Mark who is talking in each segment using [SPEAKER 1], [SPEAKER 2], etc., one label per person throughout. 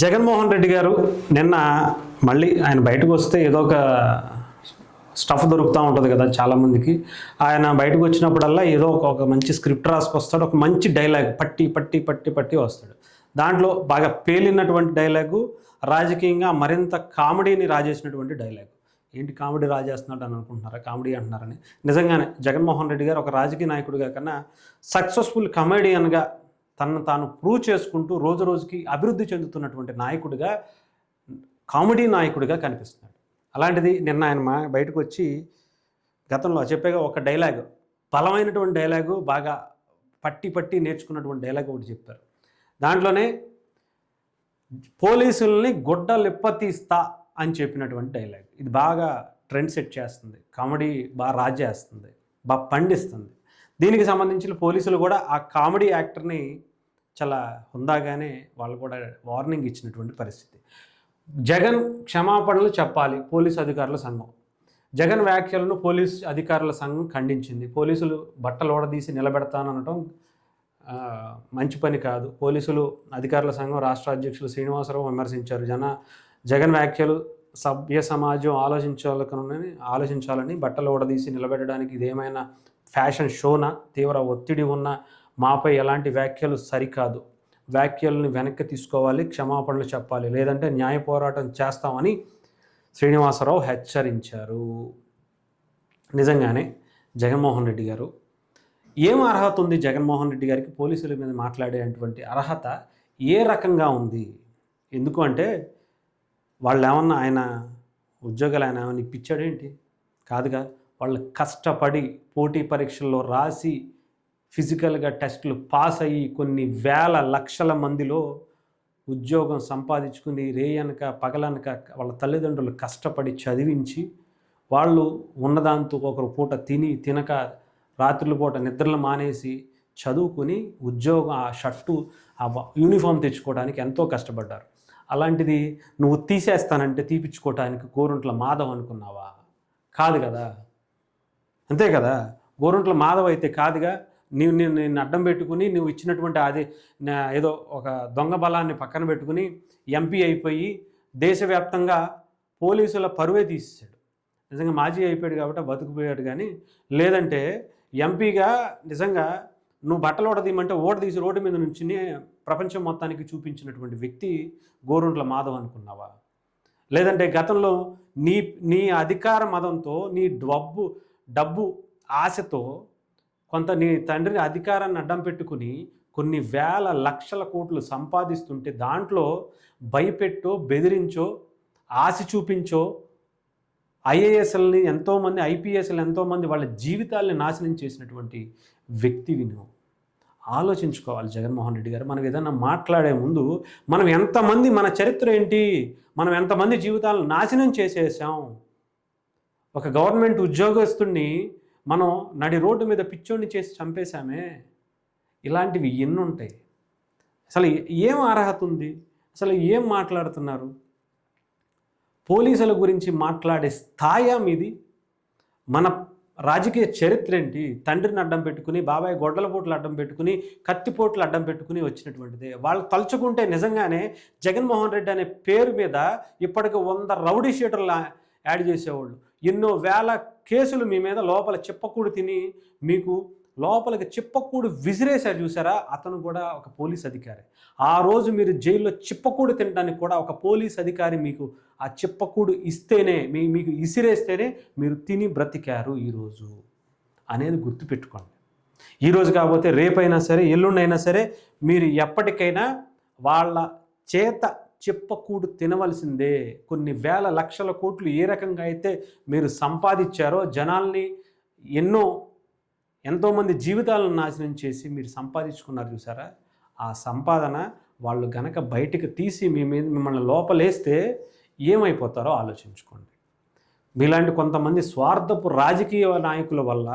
[SPEAKER 1] జగన్మోహన్ రెడ్డి గారు నిన్న మళ్ళీ ఆయన బయటకు వస్తే ఏదో ఒక స్టఫ్ దొరుకుతూ ఉంటుంది కదా చాలామందికి. ఆయన బయటకు వచ్చినప్పుడల్లా ఏదో ఒక మంచి స్క్రిప్ట్ రాసుకొస్తాడు, ఒక మంచి డైలాగ్ పట్టి పట్టి పట్టి పట్టి వస్తాడు. దాంట్లో బాగా పేలినటువంటి డైలాగు, రాజకీయంగా మరింత కామెడీని రాజేసినటువంటి డైలాగు. ఏంటి కామెడీ రాజేస్తున్నాడు అని అనుకుంటున్నారా? కామెడీ అంటున్నారని. నిజంగానే జగన్మోహన్ రెడ్డి గారు ఒక రాజకీయ నాయకుడిగా కన్నా సక్సెస్ఫుల్ కమెడియన్గా తనను తాను ప్రూవ్ చేసుకుంటూ రోజు రోజుకి అభివృద్ధి చెందుతున్నటువంటి నాయకుడిగా, కామెడీ నాయకుడిగా కనిపిస్తున్నాడు. అలాంటిది నిన్న ఆయన బయటకు వచ్చి గతంలో చెప్పేగా ఒక డైలాగు, బలమైనటువంటి డైలాగు, బాగా పట్టి పట్టి నేర్చుకున్నటువంటి డైలాగ్ ఒకటి చెప్పారు. దాంట్లోనే పోలీసుల్ని గుడ్డలిప్పతీస్తా అని చెప్పినటువంటి డైలాగ్. ఇది బాగా ట్రెండ్ సెట్ చేస్తుంది, కామెడీ బాగా రాజేస్తుంది, బాగా పండిస్తుంది. దీనికి సంబంధించిన పోలీసులు కూడా ఆ కామెడీ యాక్టర్ని చాలా హుందాగానే వాళ్ళు కూడా వార్నింగ్ ఇచ్చినటువంటి పరిస్థితి. జగన్ క్షమాపణలు చెప్పాలి పోలీసు అధికారుల సంఘం. జగన్ వ్యాఖ్యలను పోలీసు అధికారుల సంఘం ఖండించింది. పోలీసులు బట్టలు ఓడదీసి నిలబెడతాననటం మంచి పని కాదు. పోలీసులు అధికారుల సంఘం రాష్ట్ర అధ్యక్షులు శ్రీనివాసరావు విమర్శించారు. జగన్ వ్యాఖ్యలు సభ్య సమాజం ఆలోచించాలని బట్టలు ఓడదీసి నిలబెట్టడానికి ఇదేమైనా ఫ్యాషన్ షోనా? తీవ్ర ఒత్తిడి ఉన్న మాపై ఎలాంటి వ్యాఖ్యలు సరికాదు. వ్యాఖ్యలను వెనక్కి తీసుకోవాలి, క్షమాపణలు చెప్పాలి, లేదంటే న్యాయ పోరాటం చేస్తామని శ్రీనివాసరావు హెచ్చరించారు. నిజంగానే జగన్మోహన్ రెడ్డి గారు ఏం అర్హత ఉంది? జగన్మోహన్ రెడ్డి గారికి పోలీసుల మీద మాట్లాడేటువంటి అర్హత ఏ రకంగా ఉంది? ఎందుకు అంటే వాళ్ళు ఏమన్నా ఆయన ఉద్యోగాలు ఆయన ఏమన్నా ఇప్పించాడేంటి? కాదుగా. వాళ్ళు కష్టపడి పోటీ పరీక్షల్లో రాసి ఫిజికల్గా టెస్టులు పాస్ అయ్యి కొన్ని వేల లక్షల మందిలో ఉద్యోగం సంపాదించుకుని రేయనక పగలనక వాళ్ళ తల్లిదండ్రులు కష్టపడి చదివించి వాళ్ళు ఉన్నదాంతో ఒకరు పూట తినక రాత్రుల పూట నిద్రలు మానేసి చదువుకుని ఉద్యోగం, ఆ షర్టు, ఆ యూనిఫామ్ తెచ్చుకోవడానికి ఎంతో కష్టపడ్డారు. అలాంటిది నువ్వు తీసేస్తానంటే తీపిచ్చుకోవటానికి గోరుంట్ల మాధవ్ అనుకున్నావా? కాదు కదా. అంతే కదా. గోరుంట్ల మాధవ్ అయితే కాదుగా. నేను అడ్డం పెట్టుకుని నువ్వు ఇచ్చినటువంటి అది ఏదో ఒక దొంగ బలాన్ని పక్కన పెట్టుకుని ఎంపీ అయిపోయి దేశవ్యాప్తంగా పోలీసుల పరువే తీసేశాడు. నిజంగా మాజీ అయిపోయాడు కాబట్టి బతుకుపోయాడు. కానీ లేదంటే ఎంపీగా నిజంగా నువ్వు బట్టలు ఓడదీయమంటే ఓడదీసి రోడ్డు మీద నుంచి ప్రపంచం మొత్తానికి చూపించినటువంటి వ్యక్తి గోరుంట్ల మాధవ్ అనుకున్నావా? లేదంటే గతంలో నీ అధికార మదంతో, నీ డబ్బు ఆశతో కొంత నీ తండ్రి అధికారాన్ని అడ్డం పెట్టుకుని కొన్ని వేల లక్షల కోట్లు సంపాదిస్తుంటే దాంట్లో భయపెట్టో, బెదిరించో, ఆశ చూపించో ఐఏఎస్ఎల్ని ఎంతోమంది, ఐపీఎస్ఎల్ ఎంతోమంది వాళ్ళ జీవితాల్ని నాశనం చేసినటువంటి వ్యక్తివి నువ్వు. ఆలోచించుకోవాలి జగన్మోహన్ రెడ్డి గారు. మనం ఏదైనా మాట్లాడే ముందు మనం ఎంతమంది, మన చరిత్ర ఏంటి, మనం ఎంతమంది జీవితాలను నాశనం చేసేసాం. ఒక గవర్నమెంట్ ఉద్యోగస్తుడిని మనం నడి రోడ్డు మీద పిచ్చోడిని చేసి చంపేశామే. ఇలాంటివి ఎన్నుంటాయి. అసలు ఏం అర్హత ఉంది? అసలు ఏం మాట్లాడుతున్నారు? పోలీసుల గురించి మాట్లాడే స్థాయి మీది? మన రాజకీయ చరిత్ర ఏంటి? తండ్రిని అడ్డం పెట్టుకుని, బాబాయ్ గొడ్డల పోట్లు అడ్డం పెట్టుకుని, కత్తిపోట్లు అడ్డం పెట్టుకుని వచ్చినటువంటిదే. వాళ్ళు తలుచుకుంటే నిజంగానే జగన్మోహన్ రెడ్డి అనే పేరు మీద ఇప్పటికి 100 రౌడీ షీటర్లు యాడ్ చేసేవాళ్ళు. ఎన్నో వేల కేసులు మీ మీద లోపల చిప్పకూడు తిని మీకు లోపలికి చిప్పకూడు విసిరేశారు చూసారా? అతను కూడా ఒక పోలీస్ అధికారి. ఆ రోజు మీరు జైల్లో చిప్పకూడు తినడానికి కూడా ఒక పోలీస్ అధికారి మీకు ఆ చిప్పకూడు ఇస్తేనే, మీకు ఇసిరేస్తేనే మీరు తిని బ్రతికారు ఈరోజు అనేది గుర్తుపెట్టుకోండి. ఈరోజు కాకపోతే రేపైనా సరే, ఎల్లుండైనా సరే మీరు ఎప్పటికైనా వాళ్ళ చేత చిప్పకూడు తినవలసిందే. కొన్ని వేల లక్షల కోట్లు ఏ రకంగా అయితే మీరు సంపాదించారో, జనాల్ని ఎంతోమంది జీవితాలను నాశనం చేసి మీరు సంపాదించుకున్నారు చూసారా? ఆ సంపాదన వాళ్ళు గనక బయటికి తీసి మిమ్మల్ని లోపలేస్తే ఏమైపోతారో ఆలోచించుకోండి. మీలాంటి కొంతమంది స్వార్థపు రాజకీయ నాయకుల వల్ల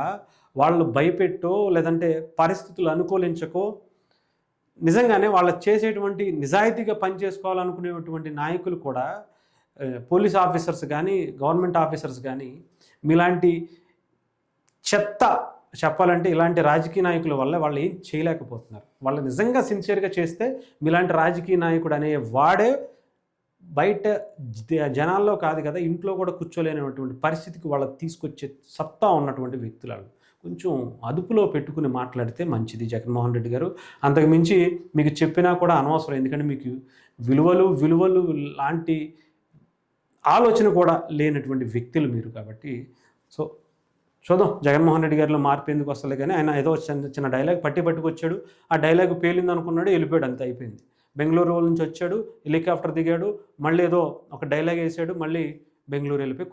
[SPEAKER 1] వాళ్ళు భయపెట్టో, లేదంటే పరిస్థితులు అనుకూలించకో, నిజంగానే వాళ్ళు చేసేటువంటి నిజాయితీగా పనిచేసుకోవాలనుకునేటువంటి నాయకులు కూడా, పోలీస్ ఆఫీసర్స్ కానీ, గవర్నమెంట్ ఆఫీసర్స్ కానీ, మీలాంటి చెత్త చెప్పాలంటే ఇలాంటి రాజకీయ నాయకుల వల్ల వాళ్ళు ఏం చేయలేకపోతున్నారు. వాళ్ళు నిజంగా సిన్సియర్గా చేస్తే మీలాంటి రాజకీయ నాయకుడు అనే వాడే బయట జనాల్లో కాదు కదా, ఇంట్లో కూడా కూర్చోలేనటువంటి పరిస్థితికి వాళ్ళకి తీసుకొచ్చే సత్తా ఉన్నటువంటి వ్యక్తులు. కొంచెం అదుపులో పెట్టుకుని మాట్లాడితే మంచిది జగన్మోహన్ రెడ్డి గారు. అంతకు మించి మీకు చెప్పినా కూడా అనవసరం. ఎందుకంటే మీకు విలువలు లాంటి ఆలోచన కూడా లేనటువంటి వ్యక్తులు మీరు. కాబట్టి సో చూద్దాం జగన్మోహన్ రెడ్డి గారిలో మార్పు ఎందుకు వస్తుంది. కానీ ఆయన ఏదో చిన్న డైలాగ్ పట్టుకొచ్చాడు, ఆ డైలాగ్ పేలింది అనుకున్నాడు, వెళ్ళిపోయాడు, అంతే అయిపోయింది. బెంగళూరు నుంచి వచ్చాడు, హెలికాప్టర్ దిగాడు, మళ్ళీ ఏదో ఒక డైలాగ్ వేసాడు, మళ్ళీ బెంగళూరు వెళ్ళిపోయి